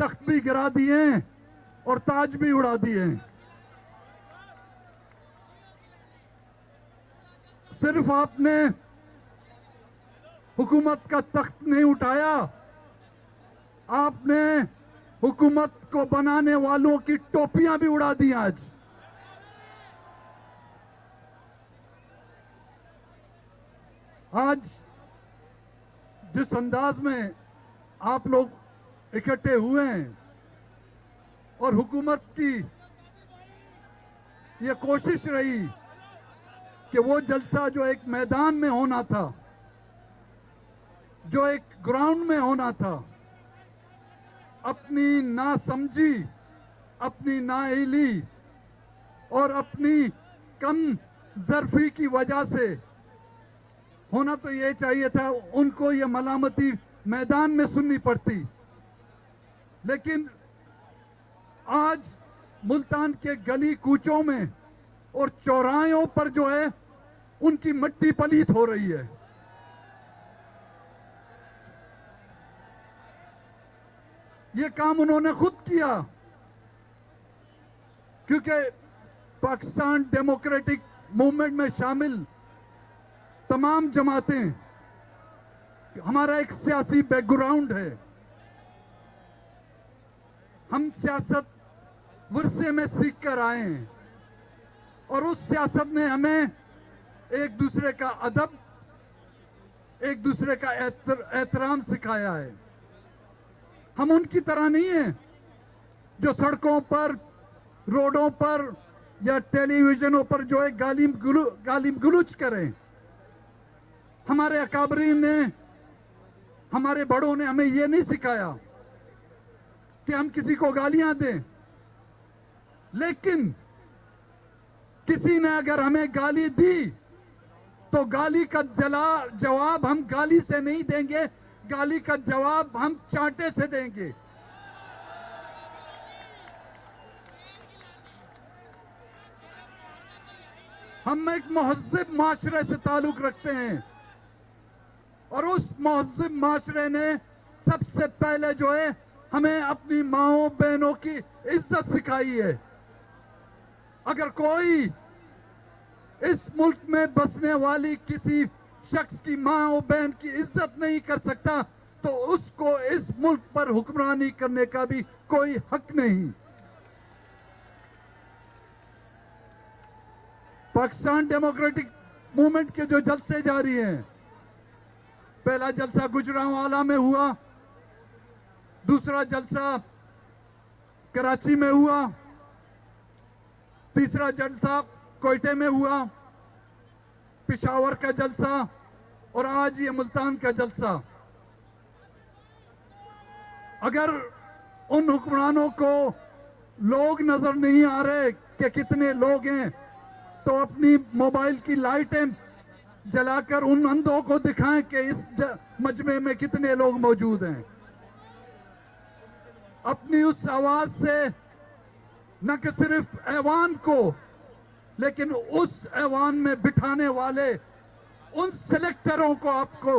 तख्त भी गिरा दिए और ताज भी उड़ा दिए। सिर्फ आपने हुकूमत का तख्त नहीं उठाया, आपने हुकूमत को बनाने वालों की टोपियां भी उड़ा दी। आज जिस अंदाज में आप लोग इकट्ठे हुए हैं और हुकूमत की ये कोशिश रही कि वो जलसा जो एक मैदान में होना था, जो एक ग्राउंड में होना था, अपनी नासमझी, अपनी नाअहली और अपनी कम ज़र्फी की वजह से होना तो ये चाहिए था, उनको ये मलामती मैदान में सुननी पड़ती। लेकिन आज मुल्तान के गली कूचों में और चौराहों पर जो है उनकी मिट्टी पलीत हो रही है। ये काम उन्होंने खुद किया, क्योंकि पाकिस्तान डेमोक्रेटिक मूवमेंट में शामिल तमाम जमातें, हमारा एक सियासी बैकग्राउंड है। हम सियासत विरसे में सीख कर आए हैं और उस सियासत ने हमें एक दूसरे का अदब, एक दूसरे का एहतराम सिखाया है। हम उनकी तरह नहीं हैं जो सड़कों पर, रोडों पर या टेलीविजनों पर जो है गालिम गलूच करें। हमारे अकाबरीन ने, हमारे बड़ों ने हमें यह नहीं सिखाया कि हम किसी को गालियां दें, लेकिन किसी ने अगर हमें गाली दी तो गाली का जवाब हम गाली से नहीं देंगे, गाली का जवाब हम चांटे से देंगे। हम एक महज़िब माशरे से ताल्लुक रखते हैं और उस महज़िब माशरे ने सबसे पहले जो है हमें अपनी माओ बहनों की इज्जत सिखाई है। अगर कोई इस मुल्क में बसने वाली किसी शख्स की माँ और बहन की इज्जत नहीं कर सकता तो उसको इस मुल्क पर हुक्मरानी करने का भी कोई हक नहीं। पाकिस्तान डेमोक्रेटिक मूवमेंट के जो जलसे जारी हैं, पहला जलसा गुजरांवाला में हुआ, दूसरा जलसा कराची में हुआ, तीसरा जलसा कोयटे में हुआ, पिशावर का जलसा और आज ये मुल्तान का जलसा। अगर उन हुक्मरानों को लोग नजर नहीं आ रहे कि कितने लोग हैं, तो अपनी मोबाइल की लाइटें जलाकर उन अंधों को दिखाएं कि इस मजमे में कितने लोग मौजूद हैं। अपनी उस आवाज से न कि सिर्फ ऐवान को, लेकिन उस ऐवान में बिठाने वाले उन सिलेक्टरों को आपको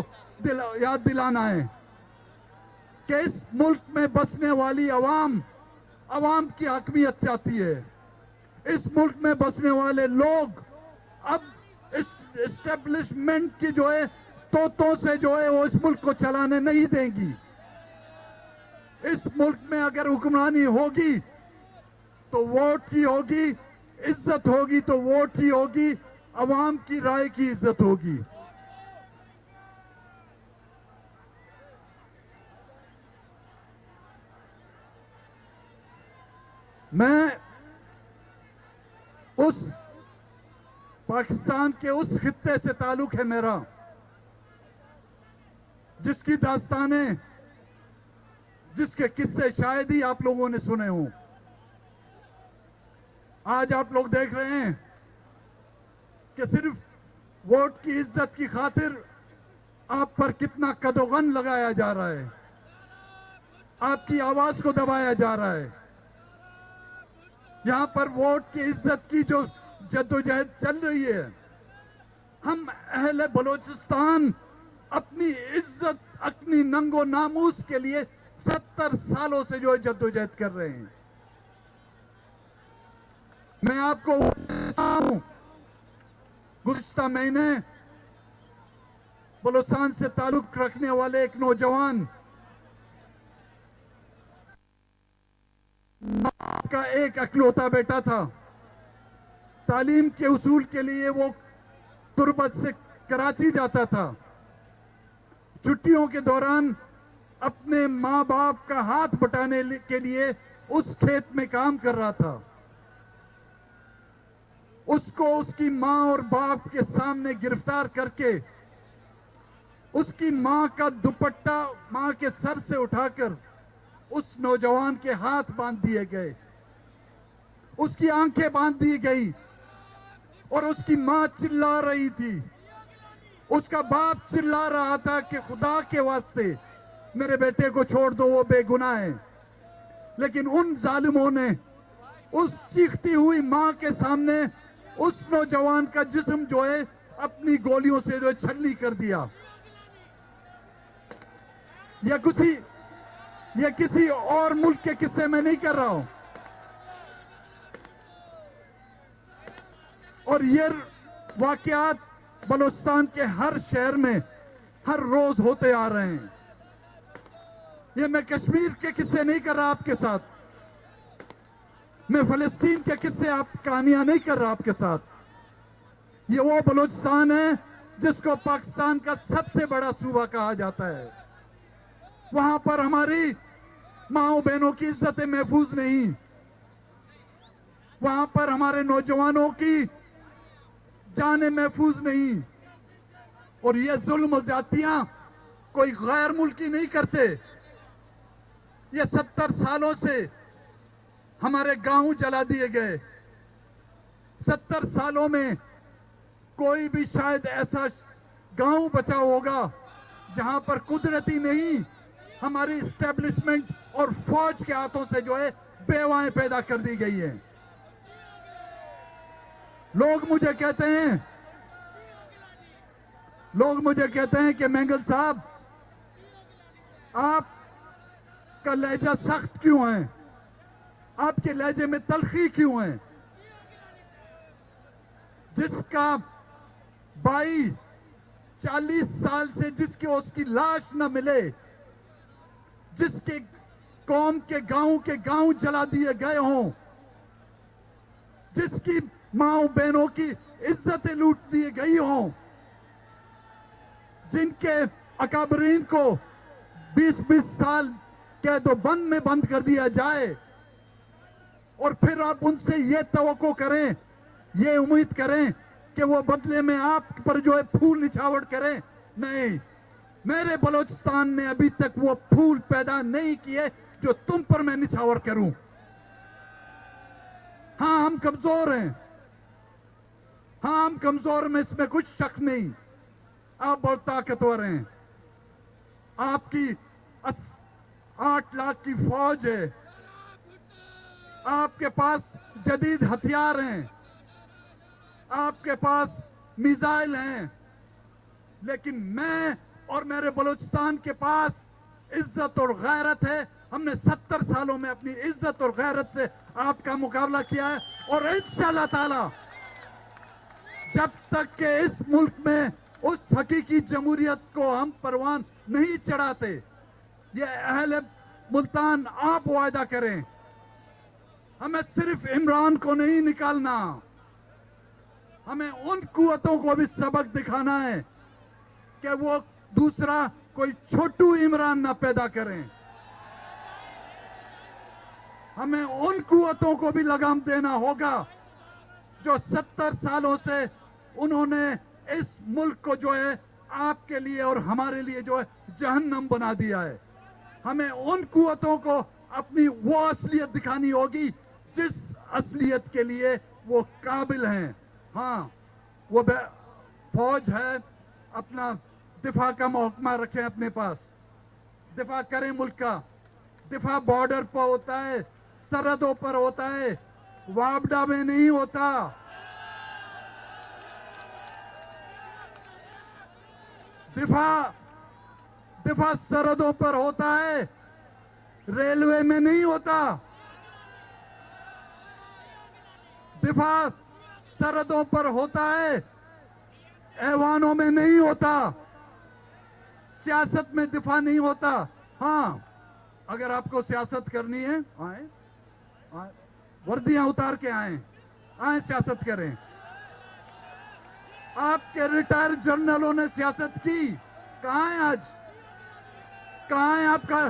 याद दिलाना है कि इस मुल्क में बसने वाली अवाम की हकमियत चाहती है। इस मुल्क में बसने वाले लोग अब एस्टेब्लिशमेंट की जो है तोतों से जो है वो इस मुल्क को चलाने नहीं देंगी। इस मुल्क में अगर हुक्मरानी होगी तो वोट की होगी, इज्जत होगी तो वोट की होगी, अवाम की राय की इज्जत होगी। मैं उस पाकिस्तान के उस खित्ते से ताल्लुक है मेरा जिसकी दास्तानें, जिसके किस्से शायद ही आप लोगों ने सुने हों। आज आप लोग देख रहे हैं कि सिर्फ वोट की इज्जत की खातिर आप पर कितना कदोगन लगाया जा रहा है, आपकी आवाज को दबाया जा रहा है। यहां पर वोट की इज्जत की जो जद्दोजहद चल रही है, हम अहले बलोचिस्तान अपनी इज्जत, अपनी नंगो नामूस के लिए 70 सालों से जो है जद्दोजहद कर रहे हैं। मैं आपको हूं, गुज़िश्ता महीने बलूचिस्तान से ताल्लुक रखने वाले एक नौजवान का एक अकलौता बेटा था। तालीम के उसूल के लिए वो तुर्बत से कराची जाता था। छुट्टियों के दौरान अपने माँ बाप का हाथ बटाने के लिए उस खेत में काम कर रहा था। उसको उसकी माँ और बाप के सामने गिरफ्तार करके उसकी माँ का दुपट्टा माँ के सर से उठाकर उस नौजवान के हाथ बांध दिए गए, उसकी आंखें बांध दी गई और उसकी माँ चिल्ला रही थी। उसका बाप चिल्ला रहा था कि खुदा के वास्ते मेरे बेटे को छोड़ दो, वो बेगुनाह है। लेकिन उन जालिमों ने उस चीखती हुई माँ के सामने उस नौजवान का जिस्म जो है अपनी गोलियों से जो छलनी कर दिया। यह किसी और मुल्क के किस्से में नहीं कर रहा हूं। और ये वाकयात बलूचिस्तान के हर शहर में हर रोज होते आ रहे हैं। ये मैं कश्मीर के किस्से नहीं कर रहा आपके साथ, मैं फलस्तीन के किस्से कहानियां नहीं कर रहा आपके साथ। ये वो बलूचिस्तान है जिसको पाकिस्तान का सबसे बड़ा सूबा कहा जाता है। वहां पर हमारी माओ बहनों की इज्जतें महफूज नहीं, वहां पर हमारे नौजवानों की जाने महफूज नहीं। और ये जुल्म और ज्यादतियां कोई गैर मुल्की नहीं करते। ये 70 सालों से हमारे गांव जला दिए गए। 70 सालों में कोई भी शायद ऐसा गांव बचा होगा जहां पर कुदरती नहीं हमारी इस्टेब्लिशमेंट और फौज के हाथों से जो है बेवाएं पैदा कर दी गई हैं। लोग मुझे कहते हैं कि मेंगल साहब आपका लहजा सख्त क्यों है, आपके लहजे में तलखी क्यों है। जिसका भाई 40 साल से जिसके उसकी लाश न मिले, जिसके कौम के गांव जला दिए गए हों, जिसकी माओ बहनों की इज्जतें लूट दी गई हों, जिनके अकाबरीन को 20-20 साल कैदो बंद में बंद कर दिया जाए और फिर आप उनसे ये तवक्को करें, ये उम्मीद करें कि वो बदले में आप पर जो है फूल निछावर करें। नहीं, मेरे बलूचिस्तान ने अभी तक वो फूल पैदा नहीं किए जो तुम पर मैं निछावर करूं। हाँ, हम कमजोर हैं, हाँ हम कमजोर में इसमें कुछ शक नहीं। आप बहुत ताकतवर हैं, आपकी 8 लाख की फौज है, आपके पास जदीद हथियार हैं, आपके पास मिसाइल हैं। लेकिन मैं और मेरे बलूचिस्तान के पास इज्जत और गैरत है। हमने 70 सालों में अपनी इज्जत और गैरत से आपका मुकाबला किया है। और इंशाअल्लाह ताला जब तक के इस मुल्क में उस हकीकी जमहूरियत को हम परवान नहीं चढ़ाते, ये अहले मुल्तान आप वायदा करें, हमें सिर्फ इमरान को नहीं निकालना, हमें उन कुव्वतों को भी सबक दिखाना है कि वो दूसरा कोई छोटू इमरान ना पैदा करें। हमें उन कुव्वतों को भी लगाम देना होगा जो 70 सालों से उन्होंने इस मुल्क को जो है आपके लिए और हमारे लिए जो है जहन्नम बना दिया है। हमें उन कुव्वतों को अपनी वो असलियत दिखानी होगी जिस असलियत के लिए वो काबिल हैं। हाँ, वो फौज है, अपना दिफा का महकमा रखें अपने पास, दिफा करें मुल्क का। दिफा बॉर्डर पर होता है, सरहदों पर होता है, वापडा में नहीं होता। दिफा सरहदों पर होता है, रेलवे में नहीं होता, दिफा सरहदों पर होता है, ऐवानों में नहीं होता, सियासत में दिफा नहीं होता। हाँ, अगर आपको सियासत करनी है आए, वर्दियां उतार के आए सियासत करें। आपके रिटायर्ड जनरलों ने सियासत की, कहां है आज? कहां है आपका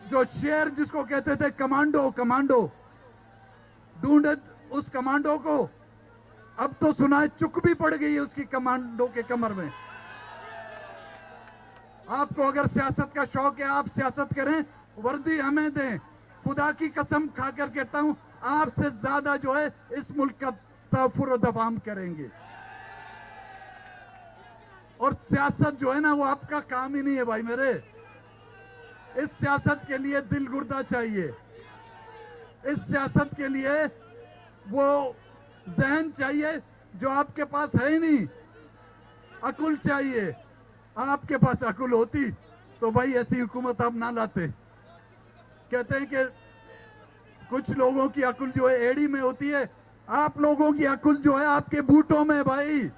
जो शेर जिसको कहते थे कमांडो, कमांडो ढूंढे उस कमांडो को। अब तो सुना है चुक भी पड़ गई है उसकी कमांडो के कमर में। आपको अगर सियासत का शौक है, आप सियासत करें, वर्दी हमें दें। खुदा की कसम खाकर कहता हूं, आपसे ज्यादा जो है इस मुल्क का तहफ़्फ़ुज़ और दफ़ा हम करेंगे। और सियासत जो है ना, वो आपका काम ही नहीं है भाई मेरे। इस सियासत के लिए दिल गुर्दा चाहिए, इस सियासत के लिए वो जहन चाहिए जो आपके पास है ही नहीं। अकुल चाहिए, आपके पास अकुल होती तो भाई ऐसी हुकूमत आप ना लाते। कहते हैं कि कुछ लोगों की अकुल जो है एड़ी में होती है, आप लोगों की अकुल जो है आपके बूटों में भाई।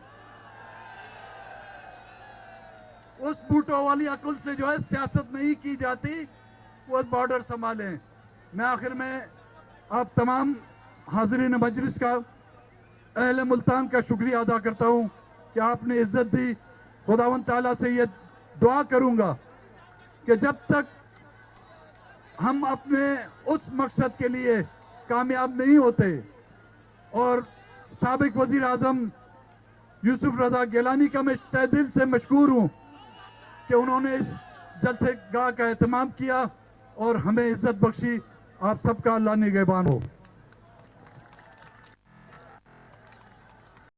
उस बूटों वाली अकुल से जो है सियासत नहीं की जाती, वो बॉर्डर संभालें। मैं आखिर में आप तमाम हाज़रीन मजलिस का, अहले मुल्तान का शुक्रिया अदा करता हूं कि आपने इज्जत दी। खुदावंद ताला से ये दुआ करूंगा कि जब तक हम अपने उस मकसद के लिए कामयाब नहीं होते, और साबिक वजीर आजम यूसुफ रजा गिलानी का मैं तहे दिल से मशकूर हूं कि उन्होंने इस जलसे गाह का एहतमाम किया और हमें इज्जत बख्शी। आप सबका अल्लाह निगहबान हो।